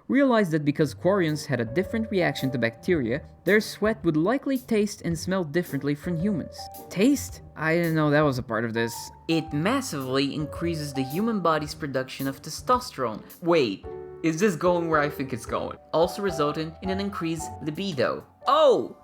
realized that because Quarians had a different reaction to bacteria, their sweat would likely taste and smell differently from humans. Taste? I didn't know that was a part of this. It massively increases the human body's production of testosterone. Wait, is this going where I think it's going? Also resulting in an increased libido. Oh!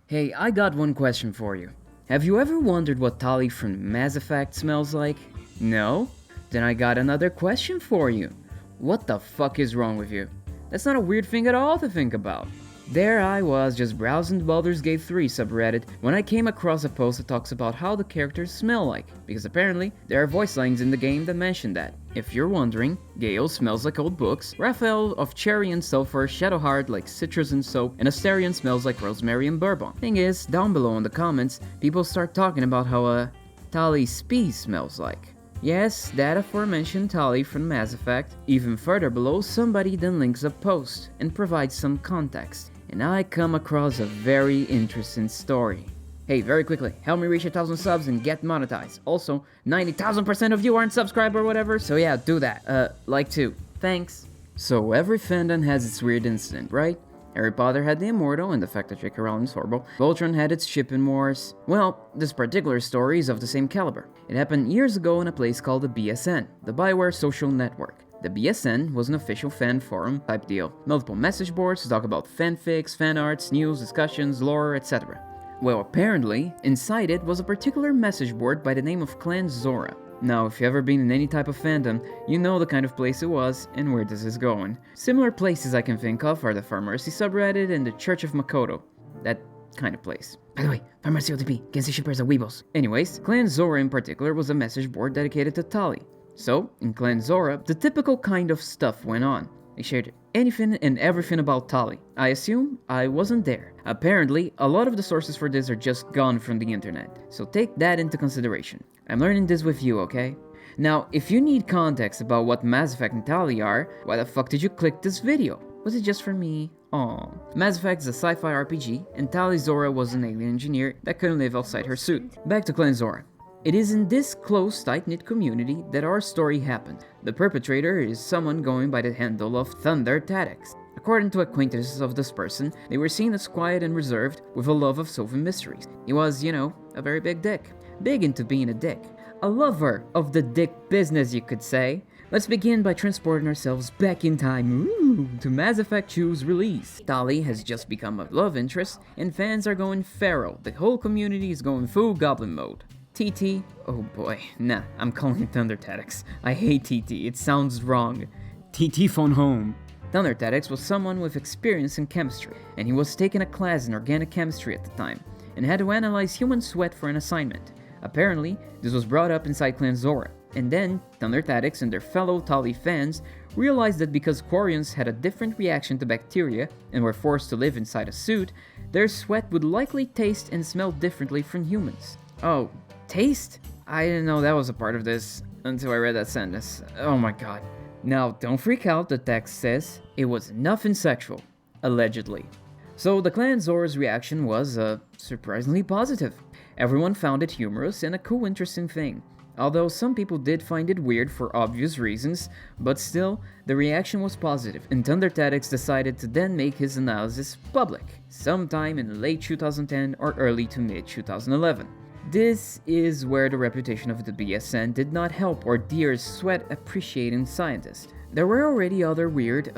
Hey, I got one question for you. Have you ever wondered what Tali from Mass Effect smells like? No? Then I got another question for you. What the fuck is wrong with you? That's not a weird thing at all to think about. There I was, just browsing the Baldur's Gate 3 subreddit when I came across a post that talks about how the characters smell like, because apparently there are voice lines in the game that mention that. If you're wondering, Gale smells like old books, Raphael of cherry and sulfur, Shadowheart like citrus and soap, and Asterion smells like rosemary and bourbon. Thing is, down below in the comments, people start talking about how Tali Spee smells like. Yes, that aforementioned Tali from Mass Effect. Even further below, somebody then links a post and provides some context. And I come across a very interesting story. Hey, very quickly, help me reach 1,000 subs and get monetized. Also, 90,000% of you aren't subscribed or whatever, so yeah, do that. Like too. Thanks. So every fandom has its weird incident, right? Harry Potter had the Immortal and the fact that J.K. Rowling's horrible. Voltron had its shipping wars. Well, this particular story is of the same caliber. It happened years ago in a place called the BSN, the Bioware Social Network. The BSN was an official fan forum type deal. Multiple message boards to talk about fanfics, fan arts, news, discussions, lore, etc. Well, apparently, inside it was a particular message board by the name of Clan Zora. Now, if you've ever been in any type of fandom, you know the kind of place it was and where this is going. Similar places I can think of are the Pharmacy subreddit and the Church of Makoto. That kind of place. By the way, Pharmacy OTP, can see shippers and weebles. Anyways, Clan Zora in particular was a message board dedicated to Tali. So, in Clan Zora, the typical kind of stuff went on. They shared anything and everything about Tali. I assume I wasn't there. Apparently, a lot of the sources for this are just gone from the internet, so take that into consideration. I'm learning this with you, okay? Now, if you need context about what Mass Effect and Tali are, why the fuck did you click this video? Was it just for me? Aww. Mass Effect is a sci-fi RPG, and Tali Zora was an alien engineer that couldn't live outside her suit. Back to Clan Zora. It is in this close, tight-knit community that our story happened. The perpetrator is someone going by the handle of Thunder Tactics. According to acquaintances of this person, they were seen as quiet and reserved, with a love of solving mysteries. He was, you know, a very big dick. Big into being a dick. A lover of the dick business, you could say. Let's begin by transporting ourselves back in time to Mass Effect 2's release. Tali has just become a love interest, and fans are going feral. The whole community is going full goblin mode. TT? Oh boy, nah, I'm calling it Thunder Tactics. I hate TT, it sounds wrong. TT phone home. Thunder Tactics was someone with experience in chemistry, and he was taking a class in organic chemistry at the time, and had to analyze human sweat for an assignment. Apparently, this was brought up inside Clan Zora, and then Thunder Tactics and their fellow Tali fans realized that because Quarians had a different reaction to bacteria and were forced to live inside a suit, their sweat would likely taste and smell differently from humans. Oh, taste? I didn't know that was a part of this until I read that sentence. Oh my god. Now, don't freak out, the text says it was nothing sexual, allegedly. So the Clan Zora's reaction was, surprisingly positive. Everyone found it humorous and a cool, interesting thing. Although some people did find it weird for obvious reasons, but still, the reaction was positive, and Thunder Tactics decided to then make his analysis public, sometime in late 2010 or early to mid 2011. This is where the reputation of the BSN did not help or dear sweat-appreciating scientists. There were already other weird,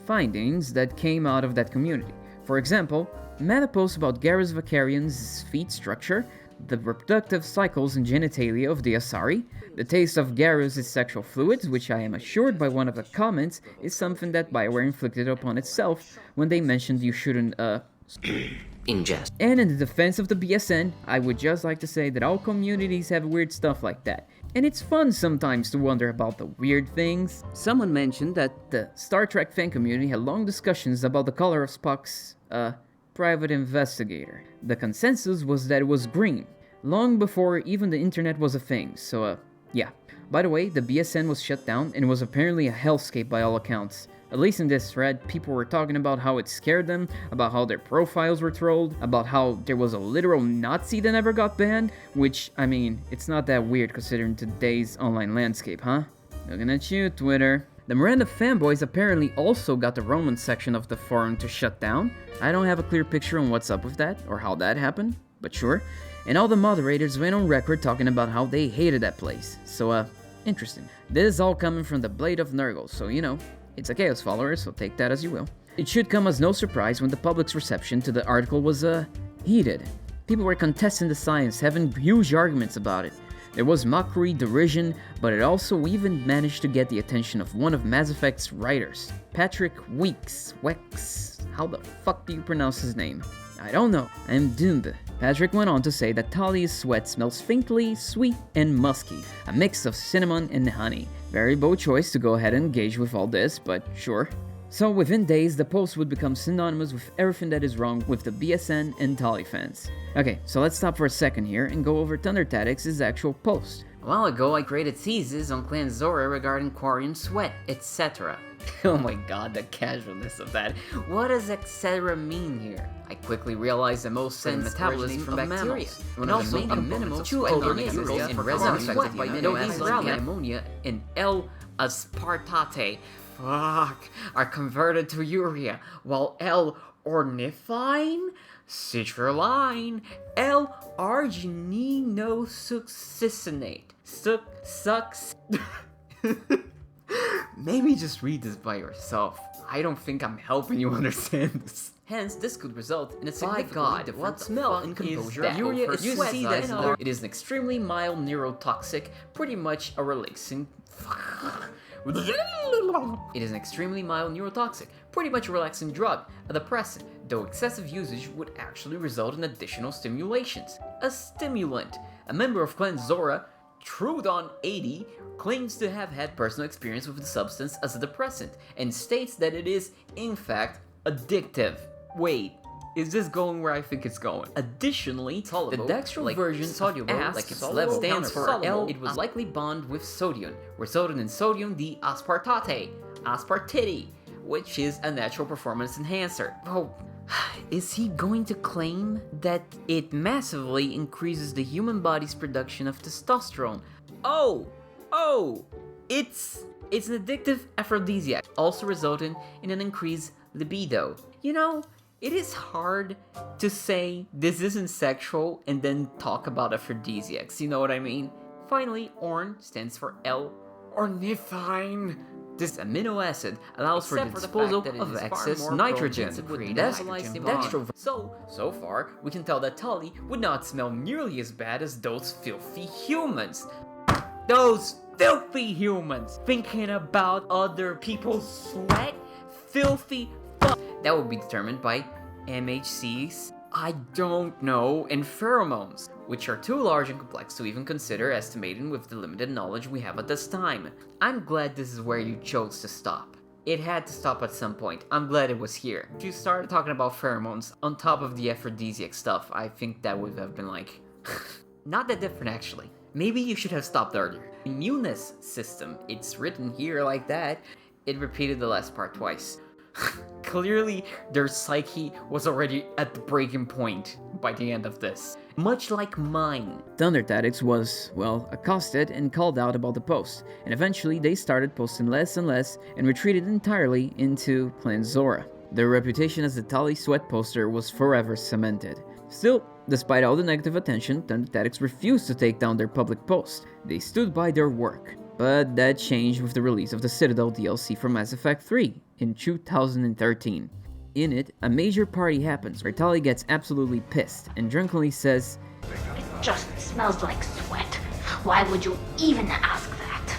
findings that came out of that community. For example, meta posts about Garrus Vakarian's feet structure, the reproductive cycles and genitalia of the Asari, the taste of Garrus' sexual fluids, which I am assured by one of the comments is something that Bioware inflicted upon itself when they mentioned you shouldn't, ingest. And in the defense of the BSN, I would just like to say that all communities have weird stuff like that. And it's fun sometimes to wonder about the weird things. Someone mentioned that the Star Trek fan community had long discussions about the color of Spock's, private investigator. The consensus was that it was green, long before even the internet was a thing, so yeah. By the way, the BSN was shut down and was apparently a hellscape by all accounts. At least in this thread, people were talking about how it scared them, about how their profiles were trolled, about how there was a literal Nazi that never got banned, which, I mean, it's not that weird considering today's online landscape, huh? Looking at you, Twitter. The Miranda fanboys apparently also got the Roman section of the forum to shut down. I don't have a clear picture on what's up with that, or how that happened, but sure. And all the moderators went on record talking about how they hated that place. So, interesting. This is all coming from the Blade of Nurgle, so you know, it's a Chaos follower, so take that as you will. It should come as no surprise when the public's reception to the article was, heated. People were contesting the science, having huge arguments about it. There was mockery, derision, but it also even managed to get the attention of one of Mass Effect's writers, Patrick Weeks. How the fuck do you pronounce his name? I don't know. I'm doomed. Patrick went on to say that Tali's sweat smells faintly sweet and musky, a mix of cinnamon and honey. Very bold choice to go ahead and engage with all this, but sure. So within days, the post would become synonymous with everything that is wrong with the BSN and Tali fans. Okay, so let's stop for a second here and go over Thunder Tactics' actual post. A while ago, I created thesis on Clan Zora regarding Quarian sweat, etc. Oh my god, the casualness of that. What does etc. mean here? I quickly realized that most sense metabolism from bacteria, and also a minimal two organisms in resin affected by ammonia and L-aspartate. Are converted to urea, while L-ornithine, citrulline, L-argininosuccinate sucks. Maybe just read this by yourself. I don't think I'm helping you understand this. Hence, this could result in a significantly different smell and composure. Urea is you see that it is an extremely mild neurotoxic, pretty much a relaxing. It is an extremely mild neurotoxic, pretty much a relaxing drug, a depressant, though excessive usage would actually result in additional stimulations. A stimulant. A member of Clan Zora, Trudon80, claims to have had personal experience with the substance as a depressant, and states that it is, in fact, addictive. Wait, is this going where I think it's going? Additionally, the dextro version soluble, like its level stands for L, it would likely bond with sodium, resulting in sodium aspartate, which is a natural performance enhancer. Oh, is he going to claim that it massively increases the human body's production of testosterone? Oh, it's an addictive aphrodisiac, also resulting in an increased libido. You know, it is hard to say this isn't sexual and then talk about aphrodisiacs, you know what I mean? Finally, orn stands for L-ornithine. This amino acid allows for the disposal of excess nitrogen to create dextro. So far, we can tell that Tali would not smell nearly as bad as those filthy humans. Those filthy humans thinking about other people's sweat? Filthy fuck. That would be determined by MHCs, I don't know, and pheromones, which are too large and complex to even consider estimating with the limited knowledge we have at this time. I'm glad this is where you chose to stop. It had to stop at some point. I'm glad it was here. If you started talking about pheromones on top of the aphrodisiac stuff, I think that would have been like... not that different actually. Maybe you should have stopped earlier. Immunus system, it's written here like that. It repeated the last part twice. Clearly, their psyche was already at the breaking point by the end of this. Much like mine. Thunder Tactics was, well, accosted and called out about the post, and eventually they started posting less and less and retreated entirely into Clan Zora. Their reputation as the Tali Sweat poster was forever cemented. Still, despite all the negative attention, Thunder Tactics refused to take down their public post. They stood by their work. But that changed with the release of the Citadel DLC for Mass Effect 3 in 2013. In it, a major party happens where Tali gets absolutely pissed and drunkenly says, "It just smells like sweat. Why would you even ask that?"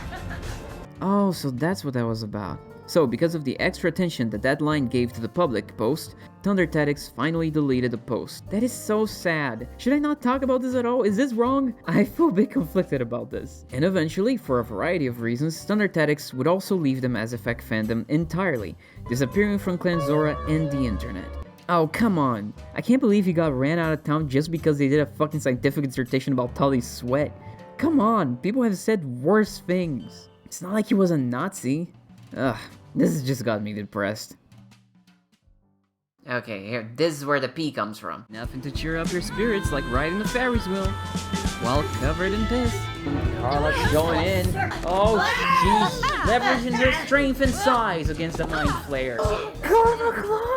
Oh, so that's what that was about. So, because of the extra attention that line gave to the public post, Thunder Tactics finally deleted the post. That is so sad. Should I not talk about this at all? Is this wrong? I feel a bit conflicted about this. And eventually, for a variety of reasons, Thunder Tactics would also leave the Mass Effect fandom entirely, disappearing from Clan Zora and the internet. Oh, come on. I can't believe he got ran out of town just because they did a fucking scientific dissertation about Tali's sweat. Come on, people have said worse things. It's not like he was a Nazi. Ugh, this has just got me depressed. Okay, here, this is where the P comes from. Nothing to cheer up your spirits like riding a Ferris wheel while covered in piss. Charlotte's going in. Oh, she's leveraging her strength and size against the Mind Flayer. Kevin MacLeod!